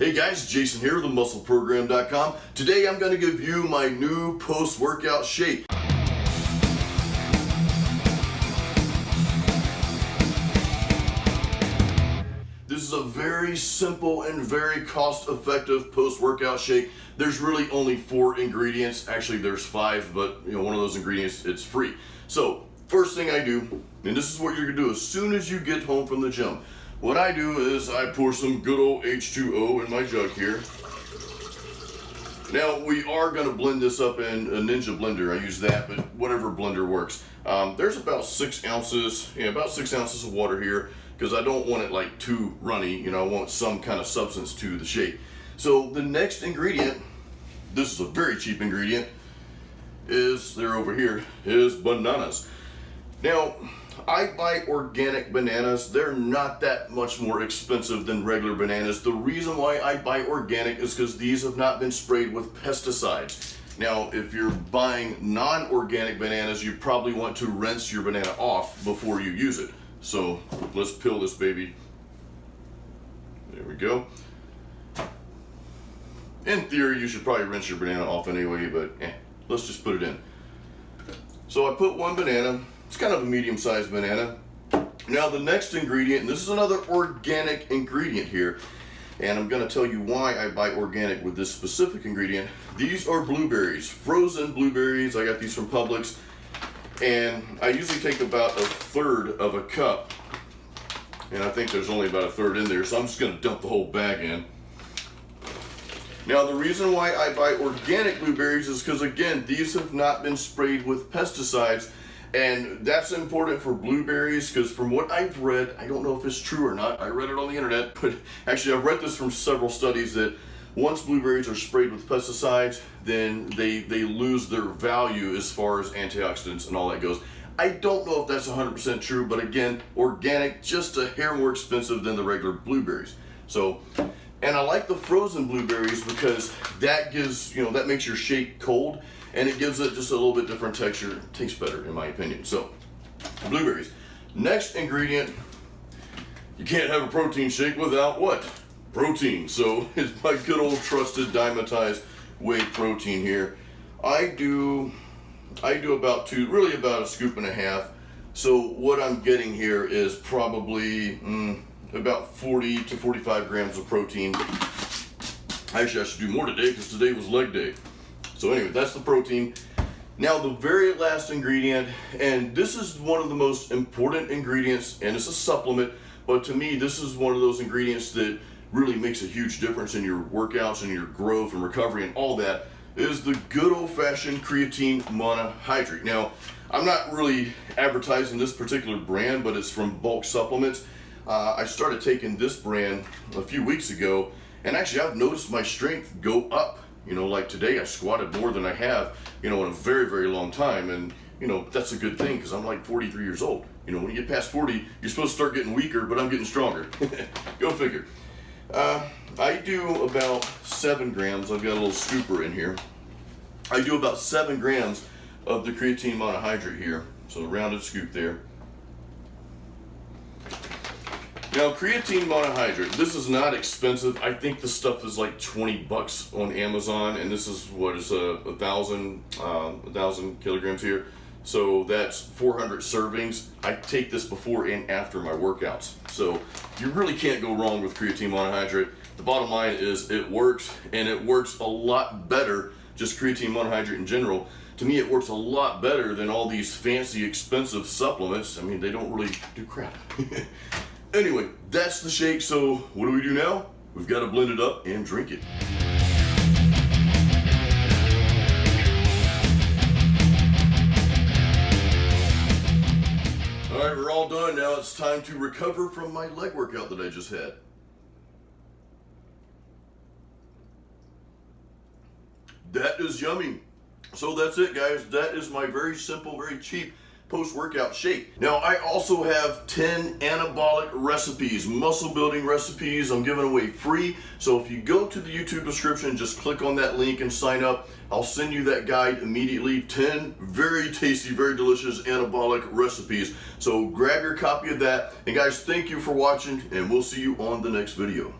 Hey guys, Jason here, TheMuscleProgram.com. Today I'm going to give you my new post-workout shake. This is a very simple and very cost-effective post-workout shake. There's really only 4 ingredients. Actually, there's 5, but one of those ingredients, it's free. So, first thing I do, and this is what you're going to do as soon as you get home from the gym. What I do is I pour some good old H2O in my jug here. Now we are going to blend this up in a Ninja blender. I use that, but whatever blender works. There's about 6 ounces, about 6 ounces of water here because I don't want it like too runny. I want some kind of substance to the shake. So the next ingredient, this is a very cheap ingredient, they're over here, is bananas. Now, I buy organic bananas. They're not that much more expensive than regular bananas. The reason why I buy organic is because these have not been sprayed with pesticides. Now, if you're buying non-organic bananas, you probably want to rinse your banana off before you use it. So, let's peel this baby. There we go. In theory, you should probably rinse your banana off anyway, but let's just put it in. So I put 1 banana. It's kind of a medium-sized banana. Now the next ingredient, and this is another organic ingredient here, and I'm going to tell you why I buy organic with this specific ingredient. These are blueberries, frozen blueberries. I got these from Publix, and I usually take about 1/3 of a cup, and I think there's only about 1/3 in there, so I'm just going to dump the whole bag in. Now the reason why I buy organic blueberries is because, again, these have not been sprayed with pesticides. And that's important for blueberries because from what I've read, I don't know if it's true or not, I read it on the internet, but actually I've read this from several studies that once blueberries are sprayed with pesticides, then they lose their value as far as antioxidants and all that goes. I don't know if that's 100% true, but again, organic, just a hair more expensive than the regular blueberries. So, and I like the frozen blueberries because that gives, that makes your shake cold. And it gives it just a little bit different texture. It tastes better, in my opinion. So, blueberries. Next ingredient, you can't have a protein shake without what? Protein. So, it's my good old trusted dimetized whey protein here. I do about 2, really about 1.5 scoops. So, what I'm getting here is probably about 40 to 45 grams of protein. Actually, I should do more today because today was leg day. So anyway, that's the protein. Now the very last ingredient, and this is one of the most important ingredients, and it's a supplement, but to me this is one of those ingredients that really makes a huge difference in your workouts and your growth and recovery and all that, is the good old-fashioned creatine monohydrate. Now, I'm not really advertising this particular brand, but it's from Bulk Supplements. I started taking this brand a few weeks ago, and actually I've noticed my strength go up. Like today I squatted more than I have, in a very, very long time. And, that's a good thing because I'm like 43 years old. When you get past 40, you're supposed to start getting weaker, but I'm getting stronger. Go figure. I do about 7 grams. I've got a little scooper in here. I do about 7 grams of the creatine monohydrate here. So a rounded scoop there. Now, creatine monohydrate, this is not expensive. I think this stuff is like 20 bucks on Amazon, and this is what is 1,000 kilograms here. So that's 400 servings. I take this before and after my workouts. So you really can't go wrong with creatine monohydrate. The bottom line is it works, and it works a lot better, just creatine monohydrate in general. To me, it works a lot better than all these fancy, expensive supplements. I mean, they don't really do crap. Anyway, that's the shake, so what do we do now? We've got to blend it up and drink it. Alright, we're all done now. It's time to recover from my leg workout that I just had. That is yummy. So that's it, guys. That is my very simple, very cheap post-workout shake. Now I also have 10 anabolic recipes, muscle building recipes I'm giving away free. So if you go to the YouTube description, just click on that link and sign up. I'll send you that guide immediately. 10 very tasty, very delicious anabolic recipes. So grab your copy of that. And guys, thank you for watching, and we'll see you on the next video.